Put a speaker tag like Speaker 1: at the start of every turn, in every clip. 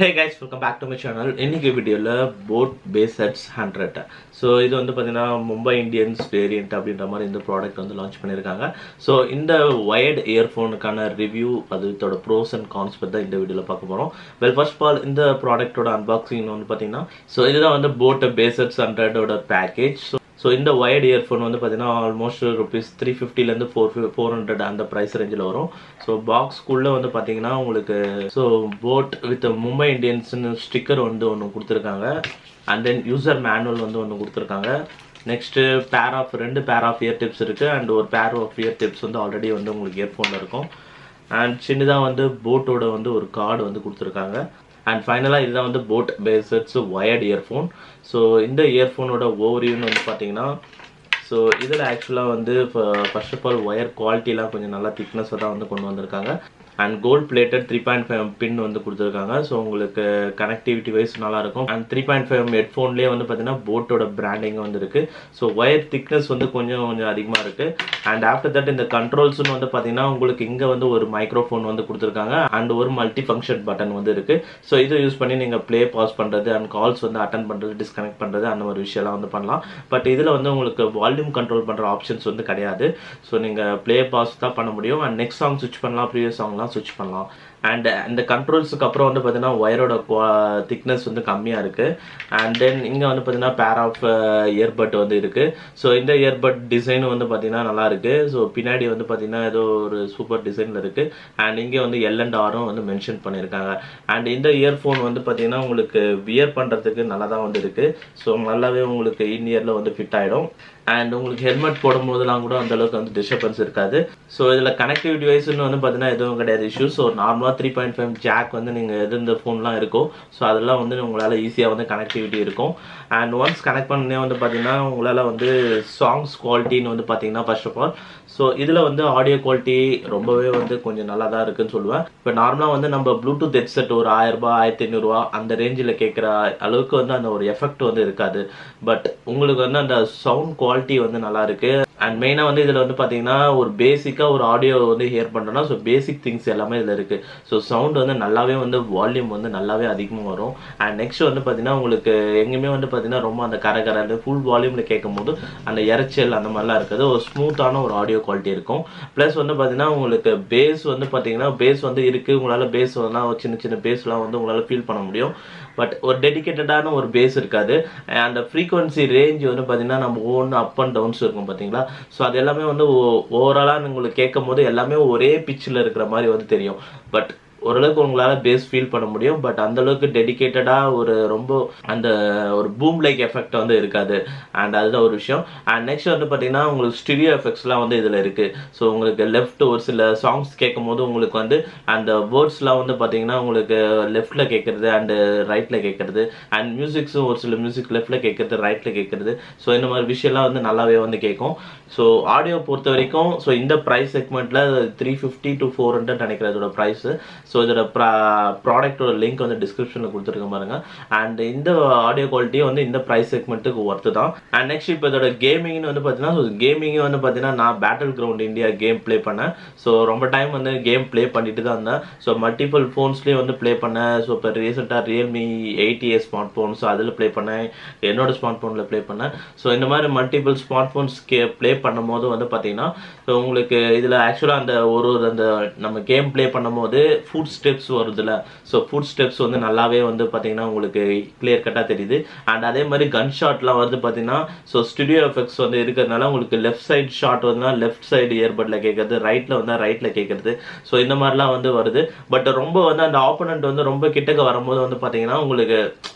Speaker 1: Hey guys, welcome back to my channel. இன்னைக்கு வீடியோல boat BassHeads 100. So இது வந்து பார்த்தீங்கன்னா மும்பை இந்தியன்ஸ் வேரியன்ட் அப்படின்ற மாதிரி இந்த ப்ராடக்ட் வந்து லான்ச் பண்ணியிருக்காங்க. ஸோ இந்த வயர்டு இயர்ஃபோனுக்கான ரிவ்யூ அதோட ப்ரோஸ் அண்ட் கான்ஸ் பற்றி தான் இந்த வீடியோவில் பார்க்க போகிறோம். ஃபர்ஸ்ட் ஆஃப் ஆல் இந்த ப்ராடக்டோட அன்பாக்சிங் வந்து பார்த்தீங்கன்னா ஸோ இதுதான் வந்து போட் BassHeads 100ஓட பேக்கேஜ். ஸோ இந்த வயர்டு இயர்ஃபோன் வந்து பார்த்தீங்கன்னா ஆல்மோஸ்ட் ருபீஸ் 350லேருந்து 400 அந்த ப்ரைஸ் ரேஞ்சில் வரும். ஸோ பாக்ஸ்க்குள்ளே வந்து பார்த்தீங்கன்னா உங்களுக்கு ஸோ போட் வித் மும்பை இந்தியன்ஸ்னு ஸ்டிக்கர் வந்து ஒன்று கொடுத்துருக்காங்க. அண்ட் தென் யூசர் மேனுவல் வந்து ஒன்று கொடுத்துருக்காங்க. நெக்ஸ்ட்டு ரெண்டு பேர் ஆஃப் இயர் டிப்ஸ் இருக்குது. அண்ட் ஒரு பேர் ஆஃப் இயர் டிப்ஸ் வந்து ஆல்ரெடி வந்து உங்களுக்கு இயர்ஃபோனில் இருக்கும். அண்ட் சின்னதாக வந்து போட்டோட வந்து ஒரு கார்டு வந்து கொடுத்துருக்காங்க. அண்ட் ஃபைனலாக இதுதான் வந்து boat BassHeads wired earphone. So இந்த இயர்ஃபோனோட ஓவரியூன்னு வந்து பார்த்தீங்கன்னா ஸோ இதில் ஆக்சுவலாக வந்து ஃபர்ஸ்ட் ஆஃப் ஆல் ஒயர் குவாலிட்டிலாம் கொஞ்சம் நல்லா திக்னஸாக தான் வந்து கொண்டு வந்திருக்காங்க. அண்ட் கோல்ட் பிளேட்டட் 3.5 பின் வந்து கொடுத்துருக்காங்க. ஸோ உங்களுக்கு கனெக்டிவிட்டி வைஸ் நல்லாயிருக்கும். அண்ட் 3.5 ஹெட்ஃபோன்லேயே வந்து பார்த்தீங்கன்னா போட்டோட பிராண்டிங் வந்து இருக்குது. ஸோ ஒயர் திக்னஸ் வந்து கொஞ்சம் அதிகமாக இருக்குது. அண்ட் ஆஃப்டர் தட் இந்த கண்ட்ரோல்ஸ்னு வந்து பார்த்தீங்கன்னா உங்களுக்கு இங்கே வந்து ஒரு மைக்ரோஃபோன் வந்து கொடுத்துருக்காங்க. அண்ட் ஒரு மல்டி ஃபங்க்ஷன் பட்டன் வந்து இருக்குது. ஸோ இதை யூஸ் பண்ணி நீங்கள் ப்ளே பாஸ் பண்ணுறது அண்ட் கால்ஸ் வந்து அட்டன் பண்ணுறது, டிஸ்கனெக்ட் பண்ணுறது அந்த மாதிரி விஷயம்லாம் வந்து பண்ணலாம். பட் இதில் வந்து உங்களுக்கு வால்யூம் கண்ட்ரோல் பண்ணுற ஆப்ஷன்ஸ் வந்து கிடையாது. ஸோ நீங்கள் ப்ளே பாஸ் தான் பண்ண முடியும். அண்ட் நெக்ஸ்ட் சாங் ஸ்விட்ச் பண்ணலாம், ப்ரீவியஸ் சாங்லாம் ஸ்விட்ச் பண்ணலாம். அண்ட் இந்த கண்ட்ரோல்ஸுக்கு அப்புறம் வந்து பார்த்தீங்கன்னா ஒயரோட திக்னஸ் வந்து கம்மியாக இருக்குது. அண்ட் தென் இங்கே வந்து பார்த்தீங்கன்னா பேர் ஆஃப் இயர்பட் வந்து இருக்குது. ஸோ இந்த இயர்பட் டிசைன் வந்து பார்த்தீங்கன்னா நல்லா இருக்குது. ஸோ பின்னாடி வந்து பார்த்தீங்கன்னா ஏதோ ஒரு சூப்பர் டிசைனில் இருக்குது. அண்ட் இங்கே வந்து L&Rம் வந்து மென்ஷன் பண்ணியிருக்காங்க. அண்ட் இந்த இயர்ஃபோன் வந்து பார்த்தீங்கன்னா உங்களுக்கு வியர் பண்ணுறதுக்கு நல்லா தான் வந்து இருக்குது. ஸோ நல்லாவே உங்களுக்கு இன் இயரில் வந்து ஃபிட் ஆகிடும். அண்ட் உங்களுக்கு ஹெல்மெட் போடும்போதெல்லாம் கூட அந்தளவுக்கு வந்து டிஸ்டர்பன்ஸ் இருக்காது. ஸோ இதில் கனெக்டிவிட்டி வைஸ்ன்னு வந்து பார்த்தீங்கன்னா எதுவும் கிடையாது இஷ்யூ. ஸோ நார்மலாக 3.5 ஜாக் வந்து நீங்கள் எது இந்த ஃபோன்லாம் இருக்கும். ஸோ அதெல்லாம் வந்து உங்களால் ஈஸியாக வந்து கனெக்டிவிட்டி இருக்கும். அண்ட் ஒன்ஸ் கனெக்ட் பண்ணே வந்து பார்த்தீங்கன்னா உங்களால் வந்து சாங்ஸ் குவாலிட்டின்னு வந்து பார்த்தீங்கன்னா ஃபர்ஸ்ட் ஆஃப் ஆல் ஸோ இதில் வந்து ஆடியோ குவாலிட்டி ரொம்பவே வந்து கொஞ்சம் நல்லா தான் இருக்குன்னு சொல்லுவேன். இப்போ நார்மலாக வந்து நம்ம ப்ளூடூத் ஹெட்செட் ஒரு 1000 1500 அந்த ரேஞ்சில் கேட்குற அளவுக்கு வந்து அந்த ஒரு எஃபெக்ட் வந்து இருக்காது. பட் உங்களுக்கு வந்து அந்த சவுண்ட் குவாலிட்டி வந்து நல்லா இருக்கு. அண்ட் மெயினாக வந்து இதில் வந்து பார்த்தீங்கன்னா ஒரு பேசிக்காக ஒரு ஆடியோ வந்து ஹியர் பண்ணுறோன்னா ஸோ பேசிக் திங்ஸ் எல்லாமே இதில் இருக்குது. ஸோ சவுண்ட் வந்து நல்லாவே வந்து வால்யூம் வந்து நல்லாவே அதிகமாக வரும். அண்ட் நெக்ஸ்ட் வந்து பார்த்தீங்கன்னா உங்களுக்கு எங்கேயுமே வந்து பார்த்தீங்கன்னா ரொம்ப அந்த கரகரன்னு ஃபுல் வால்யூமில் கேட்கும் போது அந்த இறைச்சல் அந்த மாதிரிலாம் இருக்குது. ஒரு ஸ்மூத்தான ஒரு ஆடியோ குவாலிட்டி இருக்கும். ப்ளஸ் வந்து பார்த்தீங்கன்னா உங்களுக்கு பேஸ் வந்து பார்த்தீங்கன்னா பேஸ் வந்து இருக்குது. உங்களால் பேஸ் வந்து சின்ன பேஸ்லாம் வந்து உங்களால் ஃபீல் பண்ண முடியும். பட் ஒரு டெடிக்கேட்டடான ஒரு பேஸ் இருக்காது. அந்த ஃப்ரீக்வன்சி ரேஞ்ச் வந்து பார்த்தீங்கன்னா நம்ம ஒவ்வொன்று அப் அண்ட் டவுன்ஸ் இருக்கும் பார்த்தீங்களா. ஸோ அது எல்லாமே வந்து ஓவராலாக உங்களுக்கு கேட்கும் போது எல்லாமே ஒரே பிச்சில் இருக்கிற மாதிரி வந்து தெரியும். பட் ஓரளவுக்கு உங்களால் பேஸ் ஃபீல் பண்ண முடியும். பட் அந்தளவுக்கு டெடிக்கேட்டடாக ஒரு ரொம்ப அந்த ஒரு பூம் லைக் எஃபெக்ட் வந்து இருக்காது. அண்ட் அதுதான் ஒரு விஷயம். அண்ட் நெக்ஸ்ட் வந்து பார்த்தீங்கன்னா உங்களுக்கு ஸ்டுடியோ எஃபெக்ட்ஸ்லாம் வந்து இதில் இருக்குது. ஸோ உங்களுக்கு லெஃப்ட் ஒரு சில சாங்ஸ் கேட்கும் போது உங்களுக்கு வந்து அந்த வேர்ட்ஸ்லாம் வந்து பார்த்தீங்கன்னா உங்களுக்கு லெஃப்டில் கேட்குறது அண்டு ரைட்டில் கேட்குறது. அண்ட் மியூசிக்ஸும் ஒரு சில மியூசிக் லெஃப்டில் கேட்குறது, ரைட்டில் கேட்குறது. ஸோ இந்த மாதிரி விஷயம்லாம் வந்து நல்லாவே வந்து கேட்கும். ஸோ ஆடியோ பொறுத்த வரைக்கும் ஸோ இந்த ப்ரைஸ் செக்மெண்ட்டில் 350 to 400 நினைக்கிறேன் இதோட ப்ரைஸு. ஸோ இதோட ப்ராடக்டோட லிங்க் வந்து டிஸ்கிரிப்ஷனில் கொடுத்துருக்கேன் பாருங்க. அண்ட் இந்த ஆடியோ குவாலிட்டியும் வந்து இந்த ப்ரைஸ் செக்மெண்ட்டுக்கு ஒர்த்து தான். அண்ட் நெக்ஸ்ட் இப்போ இதோட கேமிங்னு வந்து பார்த்தீங்கன்னா ஸோ கேமிங் வந்து பார்த்தீங்கன்னா நான் battle ground India game play பண்ணேன். ஸோ ரொம்ப டைம் வந்து கேம் ப்ளே பண்ணிட்டு தான் இருந்தேன். ஸோ மல்டிபிள் ஃபோன்ஸ்லேயும் வந்து ப்ளே பண்ணேன். ஸோ இப்போ ரீசெண்டாக Realme 8A smart phone so அதில் ப்ளே பண்ணேன். என்னோட ஸ்மார்ட் ஃபோனில் ப்ளே பண்ணேன். ஸோ இந்த மாதிரி மல்டிபிள் ஸ்மார்ட் ஃபோன்ஸ் ப்ளே பண்ணும்போது வந்து பார்த்தீங்கன்னா ஸோ உங்களுக்கு இதில் ஆக்சுவலாக அந்த அந்த நம்ம கேம் ப்ளே பண்ணும்போது ஃபுட் ஸ்டெப்ஸ் வருதுல்ல. ஸோ ஃபுட் ஸ்டெப்ஸ் வந்து நல்லாவே வந்து பார்த்தீங்கன்னா உங்களுக்கு கிளியர் கட்டாக தெரியுது. அண்ட் அதே மாதிரி கன் ஷாட்லாம் வந்து பார்த்தீங்கன்னா ஸோ ஸ்டுடியோ எஃபெக்ட்ஸ் வந்து இருக்கிறதுனால உங்களுக்கு லெஃப்ட் சைடு ஷாட் வந்து லெஃப்ட் சைடு இயர்பட்டில் கேட்குறது, ரைட்டில் வந்தால் ரைட்டில் கேட்குறது. ஸோ இந்த மாதிரிலாம் வந்து வருது. பட் ரொம்ப வந்து அந்த ஆப்போனண்ட் வந்து ரொம்ப கிட்டக்க வரும்போது வந்து பார்த்தீங்கன்னா உங்களுக்கு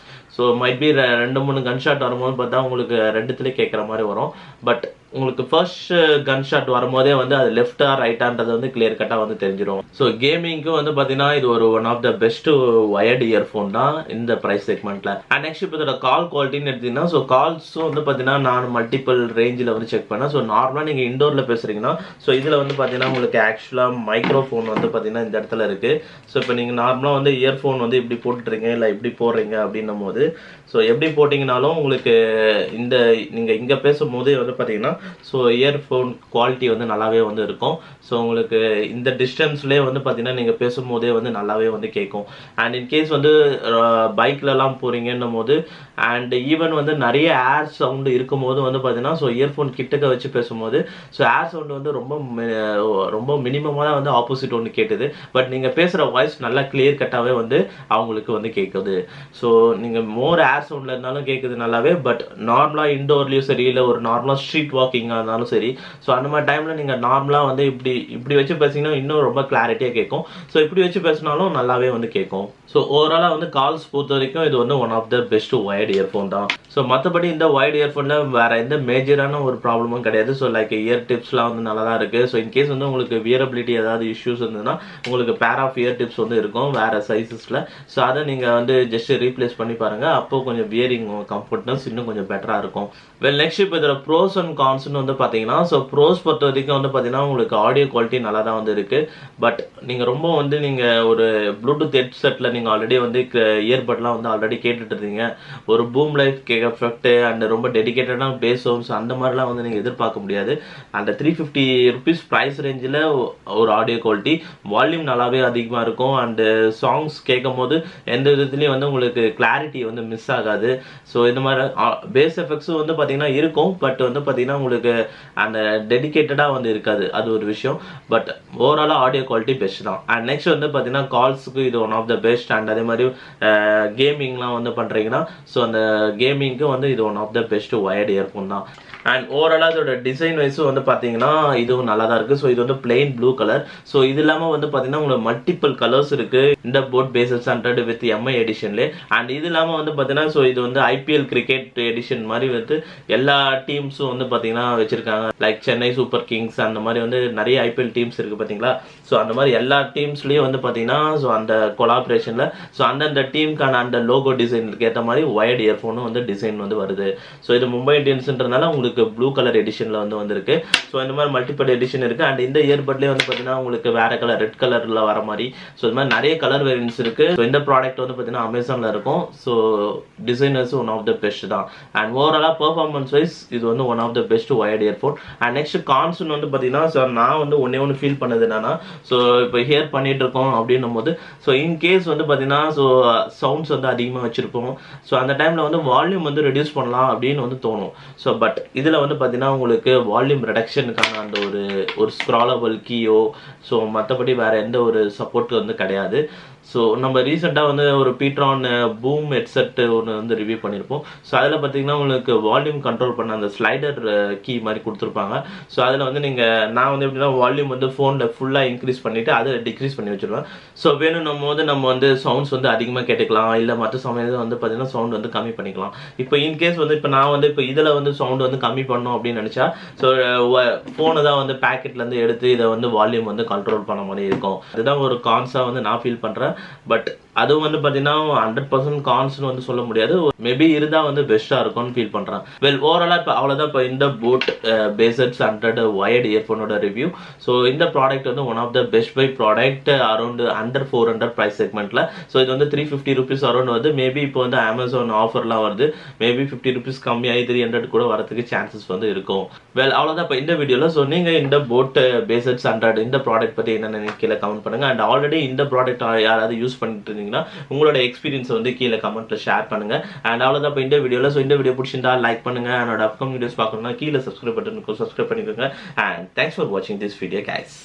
Speaker 1: so might be 2-3 gun shot வரும்போது பார்த்தா உங்களுக்கு ரெண்டுத்துலேயே கேட்குற மாதிரி வரும். பட் உங்களுக்கு ஃபர்ஸ்ட் கன் ஷாட் வரும்போதே வந்து அது லெஃப்டா ரைட்டான்றது வந்து கிளியர் கட்டாக வந்து தெரிஞ்சிடும். ஸோ கேமிங்க்கும் வந்து பார்த்தீங்கன்னா இது ஒரு one of the best wired earphone தான் இந்த ப்ரைஸ் செக்மெண்ட்டில். அண்ட் நெக்ஸ்ட் இப்போ இதோட கால் குவாலிட்டின்னு எடுத்தீங்கன்னா ஸோ கால்ஸும் வந்து பார்த்தீங்கன்னா நான் மல்டிபிள் ரேஞ்சில் வந்து செக் பண்ணேன். ஸோ நார்மலாக நீங்கள் இண்டோரில் பேசுகிறீங்கன்னா ஸோ இதில் வந்து பார்த்தீங்கன்னா உங்களுக்கு ஆக்சுவலாக மைக்ரோஃபோன் வந்து பார்த்தீங்கன்னா இந்த இடத்துல இருக்குது. ஸோ இப்போ நீங்கள் நார்மலாக வந்து இயர்ஃபோன் வந்து இப்படி போட்டுறீங்க இல்லை இப்படி போடுறீங்க அப்படின்னும் போது ஸோ எப்படி போட்டிங்கனாலும் உங்களுக்கு இந்த நீங்கள் இங்கே பேசும்போது வந்து பார்த்தீங்கன்னா ஸோ இயர்ஃபோன் குவாலிட்டி வந்து நல்லாவே வந்து இருக்கும். ஸோ உங்களுக்கு இந்த டிஸ்டன்ஸ்லேயே வந்து பார்த்தீங்கன்னா நீங்கள் பேசும்போதே வந்து நல்லாவே வந்து கேட்கும். அண்ட் இன்கேஸ் வந்து பைக்லலாம் போகிறீங்கன்னும் போது அண்ட் ஈவன் வந்து நிறைய ஏர் சவுண்டு இருக்கும்போது வந்து பார்த்தீங்கன்னா ஸோ இயர்ஃபோன் கிட்டக்க வச்சு பேசும்போது ஸோ ஏர் சவுண்டு வந்து ரொம்ப மினிமமாக தான் வந்து ஆப்போசிட் ஒன்று கேட்டுது. பட் நீங்கள் பேசுகிற வாய்ஸ் நல்லா கிளியர் கட்டாகவே வந்து அவங்களுக்கு வந்து கேட்குது. ஸோ நீங்கள் மோர் ஏர் சவுண்டில் இருந்தாலும் கேட்குது நல்லாவே. பட் நார்மலாக இண்டோர்லேயும் சரி இல்லை ஒரு நார்மலாக ஸ்ட்ரீட் வாக்கிங்காக இருந்தாலும் சரி ஸோ அந்த மாதிரி டைமில் நீங்கள் நார்மலாக வந்து இப்படி வச்சு பேசிங்கன்னா இன்னும் ரொம்ப கிளாரிட்டியாக கேட்கும். ஸோ இப்படி வச்சு பேசினாலும் நல்லாவே வந்து கேட்கும். ஸோ ஓவராலாக வந்து கால்ஸ் பொறுத்த வரைக்கும் இது வந்து one of the best wired earphone தான். ஸோ மற்றபடி இந்த ஒயர்டு இயர்ஃபோனில் வேறு எந்த மேஜரான ஒரு ப்ராப்ளமும் கிடையாது. ஸோ லைக் இயர் டிப்ஸ்லாம் வந்து நல்லா தான் இருக்குது. ஸோ இன்கேஸ் வந்து உங்களுக்கு வியரபிலிட்டி ஏதாவது இஷ்யூஸ் இருந்ததுன்னா உங்களுக்கு பேர் ஆஃப் இயர் டிப்ஸ் வந்து இருக்கும் வேறு சைஸஸில். ஸோ அதை நீங்கள் வந்து ஜஸ்ட் ரீப்ளேஸ் பண்ணி பாருங்கள். அப்போ கொஞ்சம் வியரிங் கம்ஃபர்ட்னஸ் இன்னும் கொஞ்சம் பெட்டராக இருக்கும். நெக்ஸ்ட் இப்போ இதில் ப்ரோஸ் அண்ட் கான்ஸ்னு வந்து பார்த்தீங்கன்னா ஸோ ப்ரோஸ் பொறுத்த வரைக்கும் வந்து பார்த்தீங்கன்னா உங்களுக்கு ஆடியோ குவாலிட்டி நல்லா தான் வந்து இருக்குது. பட் நீங்கள் ரொம்ப வந்து நீங்கள் ஒரு ப்ளூடூத் ஹெட்செட்டில் நீங்கள் ஆல்ரெடி வந்து இயர்பட்லாம் வந்து ஆல்ரெடி கேட்டுட்டு இருந்தீங்க, ஒரு பூம் லைஃப் எஃபெக்ட் அண்ட் ரொம்ப டெடிக்கேட்டடான பேஸ் சவுண்ட்ஸ் அந்த மாதிரிலாம் வந்து நீங்கள் எதிர்பார்க்க முடியாது. அந்த 350 rupees ப்ரைஸ் ரேஞ்சில் ஒரு ஆடியோ குவாலிட்டி வால்யூம் நல்லாவே அதிகமாக இருக்கும். அண்டு சாங்ஸ் கேட்கும் போது எந்த விதத்துலையும் வந்து உங்களுக்கு கிளாரிட்டி வந்து மிஸ் ஆகாது. ஸோ இந்த மாதிரி பேஸ் எஃபெக்ட்ஸும் வந்து பார்த்தீங்கன்னா இருக்கும். பட் வந்து பார்த்தீங்கன்னா உங்களுக்கு அந்த டெடிக்கேட்டடாக வந்து இருக்காது. அது ஒரு விஷயம். பட் ஓவராலாக ஆடியோ குவாலிட்டி பெஸ்ட் தான். அண்ட் நெக்ஸ்ட் வந்து பார்த்தீங்கன்னா கால்ஸுக்கு இது one of the best. And அதே மாதிரி கேமிங்லாம் வந்து பண்ணுறீங்கன்னா ஸோ அந்த கேமிங்க்கு வந்து இது one of the best wired earphone தான். அண்ட் ஓவராலாக இதோட டிசைன் வைஸும் வந்து பார்த்தீங்கன்னா இதுவும் நல்லா தான் இருக்குது. ஸோ இது வந்து பிளெயின் ப்ளூ கலர். ஸோ இது இல்லாமல் வந்து பார்த்தீங்கன்னா உங்களுக்கு மல்டிபிள் கலர்ஸ் இருக்குது இந்த போட் பேசஸ் 100 வித் எம்ஐ எடிஷன்லேயே. அண்ட் இது இல்லாமல் வந்து பார்த்தீங்கன்னா ஸோ இது வந்து ஐபிஎல் கிரிக்கெட் எடிஷன் மாதிரி வந்து எல்லா டீம்ஸும் வந்து பார்த்தீங்கன்னா வச்சுருக்காங்க. லைக் சென்னை சூப்பர் கிங்ஸ் அந்த மாதிரி வந்து நிறைய ஐபிஎல் டீம்ஸ் இருக்குது பார்த்தீங்களா. ஸோ அந்த மாதிரி எல்லா டீம்ஸ்லேயும் வந்து பார்த்தீங்கன்னா ஸோ அந்த கொலாபரேஷனில் ஸோ அந்தந்த டீமுக்கான அந்த லோகோ டிசைனுக்கு ஏற்ற மாதிரி ஒயர்டு இயர்ஃபோனும் வந்து டிசைன் வந்து வருது. ஸோ இது மும்பை இந்தியன்ஸ்ன்றதுனால உங்களுக்கு ப்ளூ கலர் எடிஷனில் வந்து வந்திருக்கு. ஸோ இந்த மாதிரி மல்டிபிள் எடிஷன் இருக்குது. அண்ட் இந்த இயர்பட்லேயே வந்து பார்த்தீங்கன்னா உங்களுக்கு வேறு கலர் ரெட் கலரில் வர மாதிரி ஸோ இது மாதிரி நிறைய கலர் வேரியன்ட்ஸ் இருக்குது. ஸோ இந்த ப்ராடக்ட் வந்து பார்த்தீங்கன்னா அமேசானில் இருக்கும். So designers one of the best தான். அண்ட் ஓவராலாக பெர்ஃபார்மன்ஸ் வைஸ் இது வந்து one of the best wired earphone. And next கான்ஸ்னு வந்து பார்த்தீங்கன்னா ஸோ நான் வந்து ஒன்று ஃபீல் பண்ணது என்னன்னா ஸோ இப்போ ஹியர் பண்ணிட்டு இருக்கோம் அப்படின்னும் போது ஸோ இன்கேஸ் வந்து பார்த்தீங்கன்னா ஸோ சவுண்ட்ஸ் வந்து அதிகமாக வச்சுருப்போம். ஸோ அந்த டைமில் வந்து வால்யூம் வந்து ரெடியூஸ் பண்ணலாம் அப்படின்னு வந்து தோணும். ஸோ பட் இதில் வந்து பார்த்தீங்கன்னா உங்களுக்கு வால்யூம் ரெடக்ஷனுக்கான அந்த ஒரு ஸ்க்ராலபிள் கீயோ ஸோ மற்றபடி வேறு எந்த ஒரு சப்போர்ட் வந்து கிடையாது. ஸோ நம்ம ரீசெண்டாக வந்து ஒரு பீட்ரான் பூம் ஹெட்செட் ஒன்று வந்து ரிவ்யூ பண்ணியிருப்போம். ஸோ அதில் பார்த்தீங்கன்னா உங்களுக்கு வால்யூம் கண்ட்ரோல் பண்ண அந்த ஸ்லைடர் கீ மாதிரி கொடுத்துருப்பாங்க. ஸோ அதில் வந்து நான் வந்து எப்படின்னா வால்யூம் வந்து ஃபோனில் ஃபுல்லாக இன்க்ரீஸ் பண்ணிவிட்டு அதை டிக்ரீஸ் பண்ணி வச்சுருவேன். ஸோ வேணும் போது நம்ம வந்து சவுண்ட்ஸ் வந்து அதிகமாக கேட்டுக்கலாம், இல்லை மற்ற சமயத்தில் வந்து பார்த்தீங்கன்னா சவுண்ட் வந்து கம்மி பண்ணிக்கலாம். இப்போ இன்கேஸ் வந்து இப்போ நான் வந்து இப்போ இதில் வந்து சவுண்ட் வந்து கம்மி பண்ணணும் அப்படின்னு நினச்சா ஸோ ஃபோனை தான் வந்து பேக்கெட்லேருந்து எடுத்து இதை வந்து வால்யூம் வந்து கண்ட்ரோல் பண்ண மாதிரி இருக்கும். அதுதான் ஒரு கான்ஸாக வந்து நான் ஃபீல் பண்ணுறேன். பட் அதுவும் வந்து பார்த்தீங்கன்னா 100% கான்ஸ்னு வந்து சொல்ல முடியாது. மேபி இருந்தால் வந்து பெஸ்ட்டாக இருக்கும்னு ஃபீல் பண்ணுறேன். ஓவராலாக இப்போ அவ்வளோதான் இப்போ இந்த போட் BassHeads 100 ஒயர்டு இயர்ஃபோனோட ரிவ்யூ. ஸோ இந்த ப்ராடக்ட் வந்து one of the best buy product around under 400 price செக்மெண்ட்டில். ஸோ இது வந்து 350 rupees அரௌண்ட் வருது. மேபி இப்போ வந்து அமேசான் ஆஃபர்லாம் வருது. மேபி 50 rupees கம்மியாகி 300 கூட வரதுக்கு சான்சஸ் வந்து இருக்கும். அவ்வளோதான் இப்போ இந்த வீடியோவில். ஸோ நீங்கள் இந்த போட் BassHeads 100 இந்த ப்ராடக்ட் பற்றி என்னென்ன கீழே கமெண்ட் பண்ணுங்கள். அண்ட் ஆல்ரெடி இந்த ப்ராடக்ட் யாராவது யூஸ் பண்ணிட்டு இருந்தீங்கன்னா உங்களோட எக்ஸ்பீரியன்ஸ் வந்து கீழே கமெண்ட்ல ஷேர் பண்ணுங்க. அண்ட் அவ்வளோதான் இப்போ இந்த வீடியோவில். ஸோ இந்த வீடியோ பிடிச்சிருந்தா லைக் பண்ணுங்க. என்னோட அப்கமிங் வீடியோஸ் பார்க்கணும்னா கீழே சப்ஸ்கிரைப் பட்டன் சப்ஸ்கிரைப் பண்ணிக்கோங்க. அண்ட் தேங்க்ஸ் ஃபார் வாட்சிங் திஸ் வீடியோ கைஸ்.